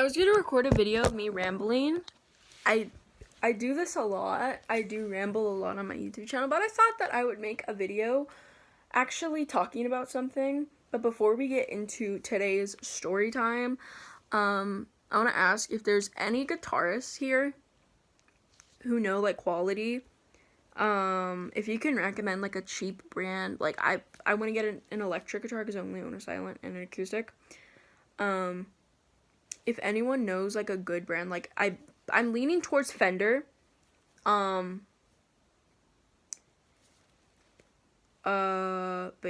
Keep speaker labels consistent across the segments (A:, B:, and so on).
A: was gonna record a video of me rambling. I do this a lot. I do ramble a lot on my YouTube channel, but I thought that I would make a video actually talking about something. But before we get into today's story time, I want to ask if there's any guitarists here who know like quality. If you can recommend like a cheap brand, like I want to get an electric guitar because I only own a silent and an acoustic. If anyone knows like a good brand, like I'm leaning towards Fender. But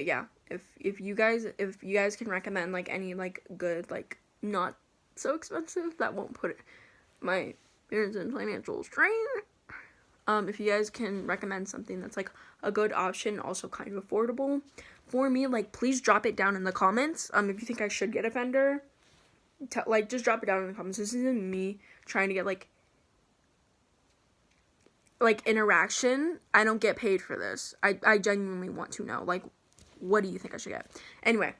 A: yeah, if you guys can recommend like any like good, like not so expensive that won't put my parents in financial strain. If you guys can recommend something that's like a good option, also kind of affordable for me, like please drop it down in the comments. If you think I should get a Fender, like just drop it down in the comments. This isn't me trying to get like interaction. I don't get paid for this. I genuinely want to know, like, what do you think I should get? Anyway,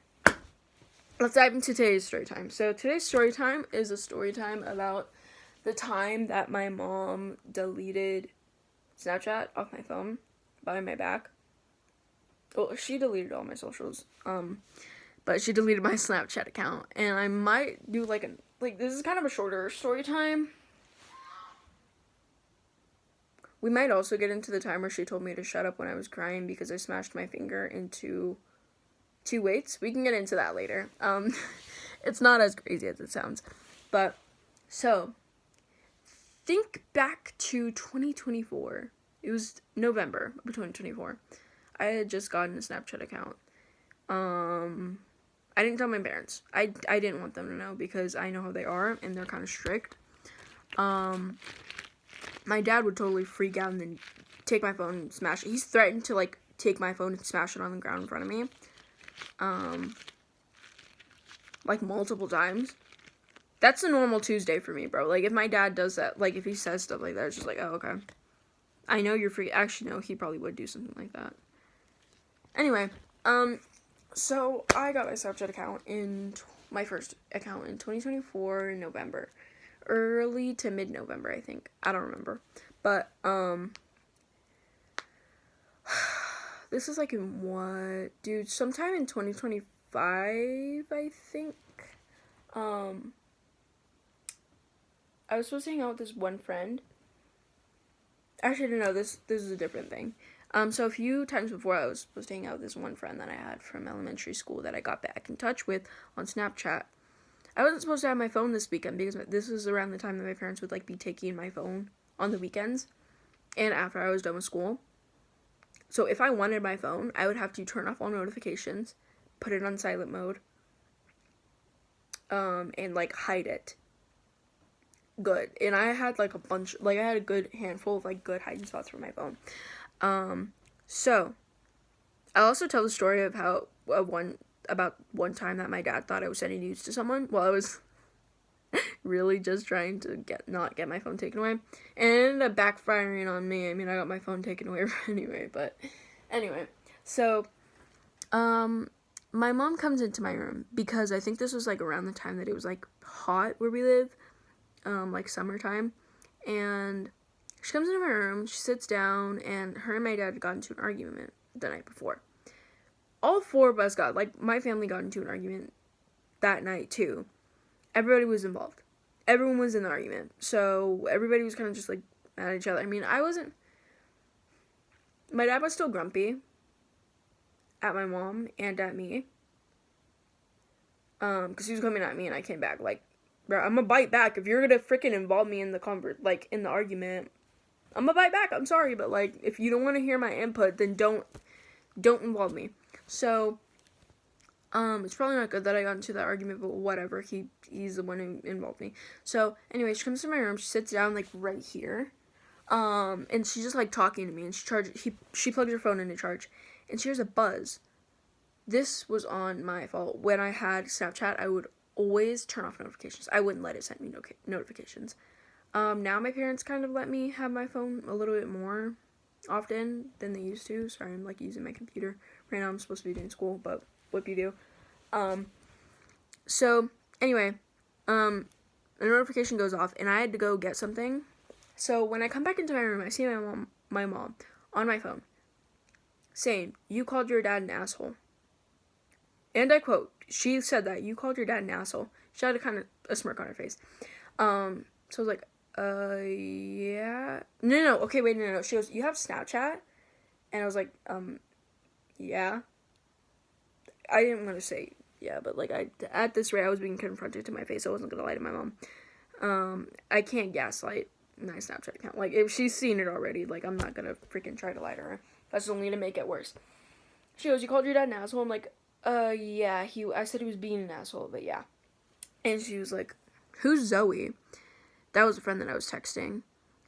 A: let's dive into today's story time. So today's story time is a story time about the time that my mom deleted Snapchat off my phone behind my back. Well, she deleted all my socials. But she deleted my Snapchat account, and I might do like this is kind of a shorter story time. We might also get into the time where she told me to shut up when I was crying because I smashed my finger into 2 weights. We can get into that later. It's not as crazy as it sounds. But, so, think back to 2024. It was November of 2024. I had just gotten a Snapchat account. I didn't tell my parents. I didn't want them to know because I know how they are, and they're kind of strict. My dad would totally freak out and then take my phone and smash it. He's threatened to, like, take my phone and smash it on the ground in front of me. Like, multiple times. That's a normal Tuesday for me, bro. Like, if my dad does that, like, if he says stuff like that, it's just like, oh, okay. I know you're free. Actually, no, he probably would do something like that. Anyway, so I got my Snapchat account my first account in 2024 in November. Early to mid-November, I think. I don't remember. But, this is like in what? Dude, sometime in 2025, I think. I was supposed to hang out with this one friend. Actually, no, this is a different thing. So a few times before, I was supposed to hang out with this one friend that I had from elementary school that I got back in touch with on Snapchat. I wasn't supposed to have my phone this weekend because this was around the time that my parents would, like, be taking my phone on the weekends and after I was done with school. So if I wanted my phone, I would have to turn off all notifications, put it on silent mode, and, like, hide it. Good. And I had, like, I had a good handful of, like, good hiding spots for my phone. So, I'll also tell the story of how, about one time that my dad thought I was sending nudes to someone while I was really just trying to not get my phone taken away. And it ended up backfiring on me. I mean, I got my phone taken away anyway, but anyway. So, my mom comes into my room because I think this was, like, around the time that it was, like, hot where we live, like, summertime, and she comes into my room, she sits down, and her and my dad got into an argument the night before. All 4 of us my family got into an argument that night, too. Everybody was involved. Everyone was in the argument. So, everybody was kind of just, like, mad at each other. I mean, my dad was still grumpy at my mom and at me. Because he was coming at me and I came back, like, bro, I'm gonna bite back. If you're gonna freaking involve me in the in the argument, I'm gonna bite back. I'm sorry, but, like, if you don't want to hear my input, then don't involve me. So, it's probably not good that I got into that argument, but whatever. He's the one who involved me. So, anyway, she comes to my room, she sits down, like, right here, and she's just, like, talking to me, and she plugs her phone into charge, and she hears a buzz. This was on my fault. When I had Snapchat, I would always turn off notifications. I wouldn't let it send me notifications. Now my parents kind of let me have my phone a little bit more often than they used to. Sorry, I'm, like, using my computer right now. I'm supposed to be doing school, but what do you do? So, anyway, the notification goes off, and I had to go get something. So when I come back into my room, I see my mom on my phone saying, "You called your dad an asshole." And I quote, she said that, "You called your dad an asshole." She had a smirk on her face. So I was like, yeah. No, okay, wait, no. She goes, "You have Snapchat?" And I was like, yeah. I didn't want to say yeah, but like, at this rate, I was being confronted to my face. I wasn't gonna lie to my mom. I can't gaslight my Snapchat account. Like, if she's seen it already, like, I'm not gonna freaking try to lie to her. That's only to make it worse. She goes, "You called your dad an asshole?" I'm like, yeah, I said he was being an asshole, but yeah. And she was like, "Who's Zoe?" That was a friend that I was texting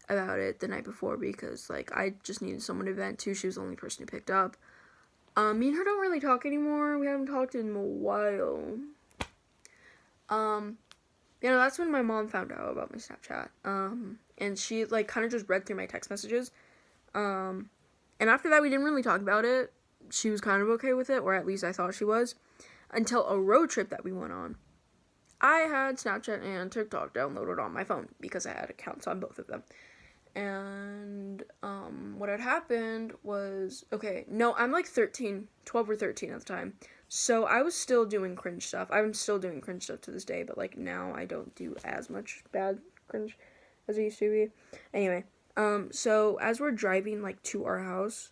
A: about it the night before, because, like, I just needed someone to vent to. She was the only person who picked up. Me and her don't really talk anymore. We haven't talked in a while. That's when my mom found out about my Snapchat. And she, like, kind of just read through my text messages. And after that, we didn't really talk about it. She was kind of okay with it, or at least I thought she was, until a road trip that we went on. I had Snapchat and TikTok downloaded on my phone because I had accounts on both of them. And, what had happened was, I'm like 12 or 13 at the time. So I was still doing cringe stuff. I'm still doing cringe stuff to this day, but, like, now I don't do as much bad cringe as I used to be. Anyway, so as we're driving, like, to our house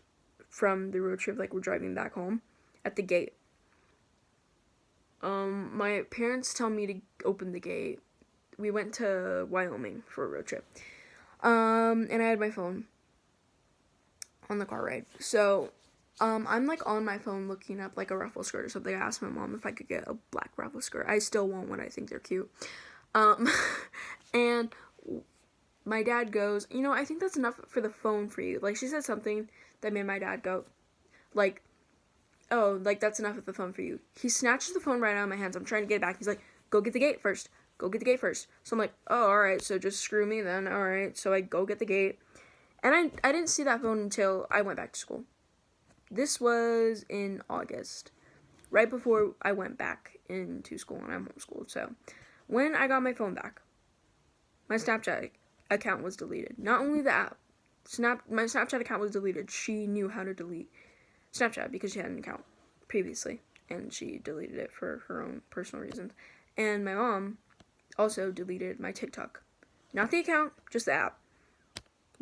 A: from the road trip, like, we're driving back home, at the gate, my parents tell me to open the gate. We went to Wyoming for a road trip. And I had my phone on the car ride. So, I'm, like, on my phone looking up, like, a ruffle skirt or something. I asked my mom if I could get a black ruffle skirt. I still want one. I think they're cute. And my dad goes, "I think that's enough for the phone for you." Like, she said something that made my dad go, like, "Oh, like, that's enough of the phone for you." He snatches the phone right out of my hands. I'm trying to get it back. He's like, "Go get the gate first. Go get the gate first." So I'm like, "Oh, alright, so just screw me then. Alright." So I go get the gate. And I didn't see that phone until I went back to school. This was in August, right before I went back into school, and I'm homeschooled. So when I got my phone back, my Snapchat account was deleted. Not only the app, my Snapchat account was deleted. She knew how to delete Snapchat because she had an account previously, and she deleted it for her own personal reasons. And my mom also deleted my TikTok. Not the account, just the app.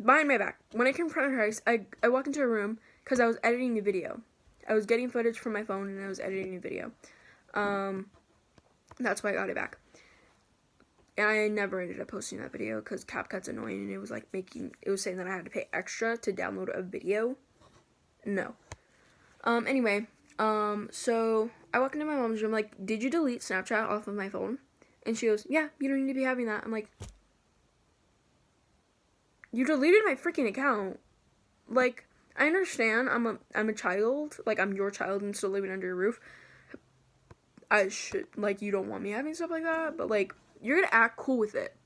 A: Behind my back. When I confronted her, I walked into her room because I was editing the video. I was getting footage from my phone and I was editing a video. That's why I got it back. And I never ended up posting that video because CapCut's annoying, and it was like it was saying that I had to pay extra to download a video. No. Anyway, so I walk into my mom's room, like, "Did you delete Snapchat off of my phone?" And she goes, "Yeah, you don't need to be having that." I'm like, "You deleted my freaking account." Like, I understand I'm a child, like, I'm your child and still living under your roof. I should, like, you don't want me having stuff like that, but, like, you're gonna act cool with it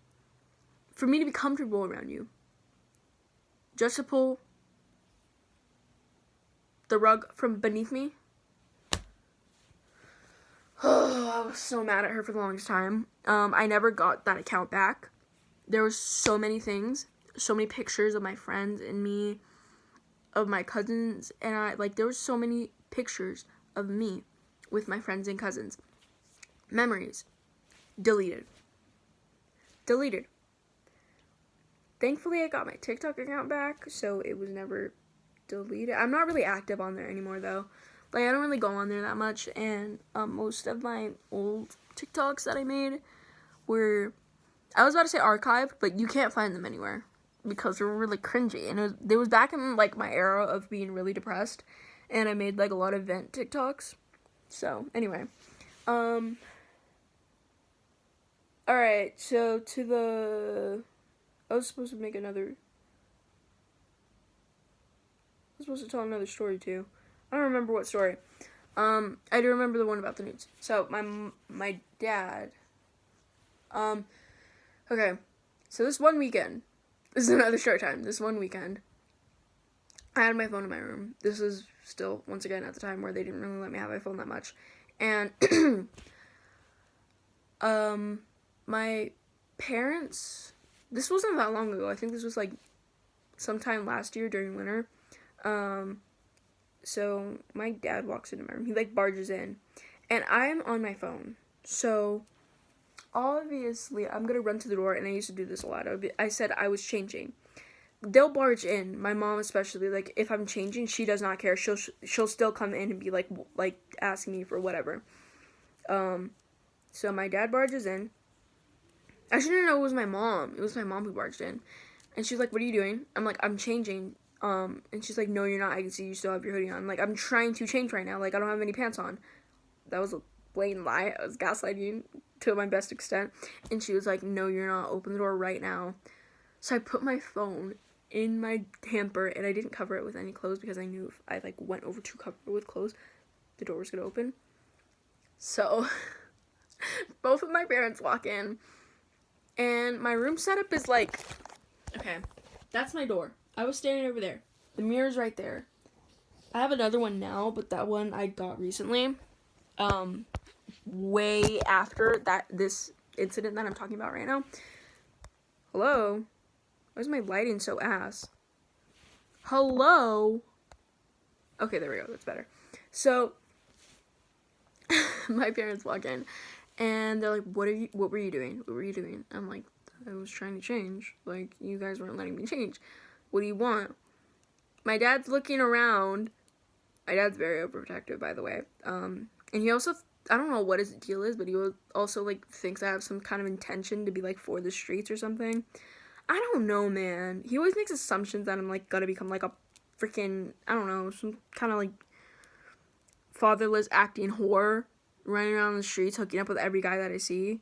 A: for me to be comfortable around you, just to pull the rug from beneath me. Oh, I was so mad at her for the longest time. I never got that account back. There was so many things, so many pictures of my friends and me, of my cousins, and there was so many pictures of me with my friends and cousins. Memories. Deleted. Thankfully, I got my TikTok account back, so it was never deleted. I'm not really active on there anymore, though. Like, I don't really go on there that much, and most of my old TikToks that I made were, I was about to say archived, but you can't find them anywhere because they were really cringy, and it was back in, like, my era of being really depressed, and I made, like, a lot of vent TikToks. So, anyway, alright, so I was supposed to tell another story, too. I don't remember what story. I do remember the one about the nudes. So, my dad, okay, so this one weekend, this is another story time, this one weekend, I had my phone in my room. This is still, once again, at the time where they didn't really let me have my phone that much, and, my parents, this wasn't that long ago. I think this was like sometime last year during winter. So my dad walks into my room. He like barges in, and I'm on my phone. So obviously I'm gonna run to the door, and I used to do this a lot. I said I was changing. They'll barge in. My mom especially. Like if I'm changing, she does not care. She'll still come in and be like asking me for whatever. So my dad barges in. I shouldn't know it was my mom. It was my mom who barged in. And she's like, "What are you doing?" I'm like, "I'm changing." And she's like, "No, you're not. I can see you still have your hoodie on." I'm like, "I'm trying to change right now. Like, I don't have any pants on." That was a blatant lie. I was gaslighting to my best extent. And she was like, "No, you're not. Open the door right now." So I put my phone in my hamper, and I didn't cover it with any clothes because I knew if I like went over to cover it with clothes, the door was gonna open. So both of my parents walk in, and my room setup is like, okay, that's my door. I was standing over there. The mirror's right there. I have another one now, but that one I got recently. Way after this incident that I'm talking about right now. Hello? Why is my lighting so ass? Hello? Okay, there we go. That's better. So, my parents walk in, and they're like, what were you doing? What were you doing? I'm like, I was trying to change. Like, you guys weren't letting me change. What do you want? My dad's looking around. My dad's very overprotective, by the way. And he also, I don't know what his deal is, but he also, like, thinks I have some kind of intention to be, like, for the streets or something. I don't know, man. He always makes assumptions that I'm, like, gonna become, like, a freaking, I don't know, some kind of, like, fatherless acting whore running around the streets hooking up with every guy that I see.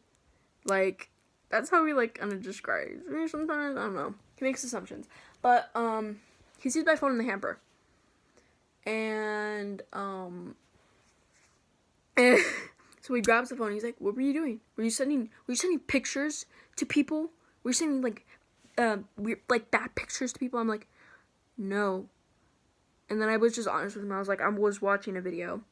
A: Like, that's how he, like, kind of describes me sometimes. I don't know. He makes assumptions. But, he sees my phone in the hamper. And, so he grabs the phone and he's like, what were you doing? Were you sending pictures to people? Were you sending, like, weird, bad pictures to people? I'm like, no. And then I was just honest with him. I was like, I was watching a video.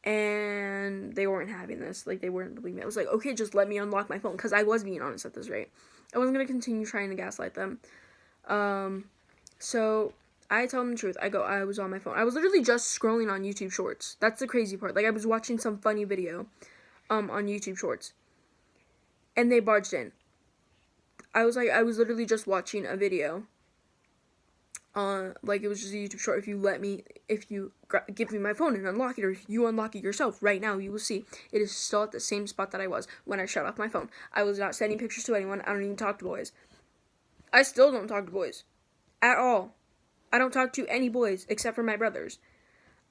A: And they weren't having this. Like, they weren't believing me. I was like, okay, just let me unlock my phone. Because I was being honest at this rate. I wasn't going to continue trying to gaslight them. So I told them the truth. I was on my phone. I was literally just scrolling on YouTube Shorts. That's the crazy part. Like, I was watching some funny video, on YouTube Shorts. And they barged in. I was literally just watching a video. Like, it was just a YouTube short. If you give me my phone and unlock it, or if you unlock it yourself right now, you will see it is still at the same spot that I was when I shut off my phone. I was not sending pictures to anyone. I don't even talk to boys. I still don't talk to boys. At all. I don't talk to any boys except for my brothers.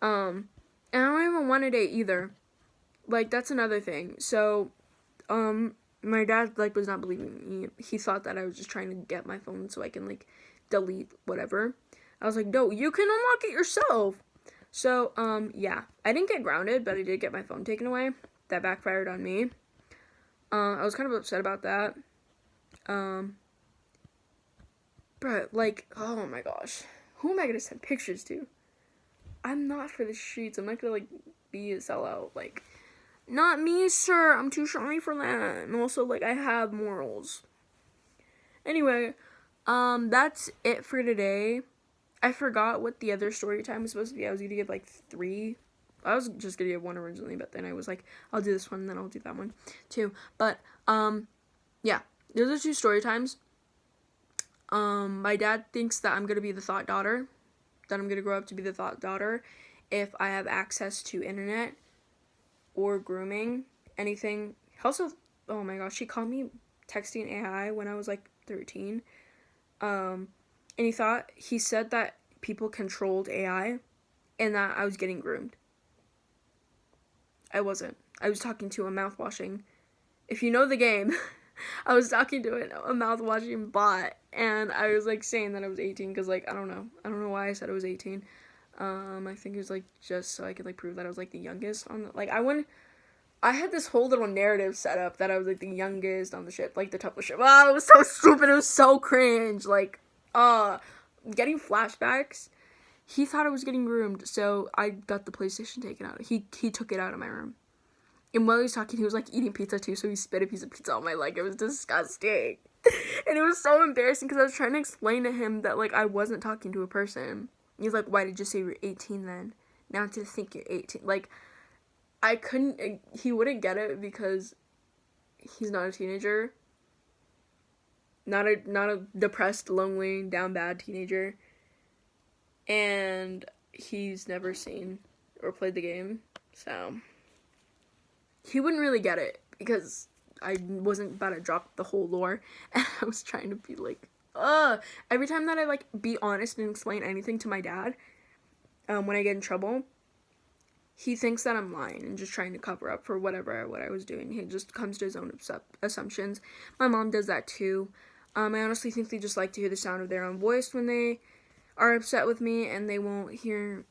A: And I don't even want to date either. Like, that's another thing. So, my dad, like, was not believing me. He thought that I was just trying to get my phone so I can, like, delete whatever. I was like, no, you can unlock it yourself. So, yeah. I didn't get grounded, but I did get my phone taken away. That backfired on me. I was kind of upset about that. But, like, oh my gosh. Who am I gonna send pictures to? I'm not for the streets. I'm not gonna, like, be a sellout. Like, not me, sir. I'm too shy for that. And also, like, I have morals. Anyway, that's it for today. I forgot what the other story time was supposed to be. I was gonna give, like, 3. I was just gonna give 1 originally, but then I was like, I'll do this one, and then I'll do that one, too. But, yeah. Those are 2 story times. My dad thinks that I'm gonna be the thought daughter. That I'm gonna grow up to be the thought daughter if I have access to internet or grooming, anything. Also, oh my gosh, he called me texting AI when I was, like, 13. And he said that people controlled AI and that I was getting groomed. I wasn't. I was talking to a mouthwashing. If you know the game, I was talking to a mouthwashing bot, and I was, like, saying that I was 18 because, like, I don't know why I said I was 18. I think it was, like, just so I could, like, prove that I was, like, the youngest on the, like, I had this whole little narrative set up that I was, like, the youngest on the ship, like, the toughest ship. Wow, it was so stupid. It was so cringe. Like, getting flashbacks. He thought I was getting groomed, so I got the PlayStation taken out. He took it out of my room. And while he was talking, he was, like, eating pizza, too, so he spit a piece of pizza on my leg. It was disgusting. And it was so embarrassing, because I was trying to explain to him that, like, I wasn't talking to a person. He's like, why did you say you were 18 then? Now to think you're 18. Like, I couldn't, he wouldn't get it because he's not a teenager. Not a depressed, lonely, down bad teenager. And he's never seen or played the game, so he wouldn't really get it because I wasn't about to drop the whole lore, and I was trying to be like, every time that I, like, be honest and explain anything to my dad, when I get in trouble, he thinks that I'm lying and just trying to cover up for what I was doing. He just comes to his own assumptions. My mom does that too. I honestly think they just like to hear the sound of their own voice when they are upset with me, and they won't hear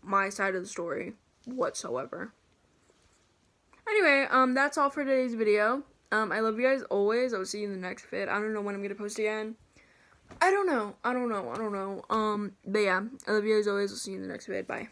A: my side of the story whatsoever. Anyway, that's all for today's video. I love you guys always. I'll see you in the next vid. I don't know when I'm gonna post again. I don't know. But yeah, I love you guys always. I'll see you in the next vid. Bye.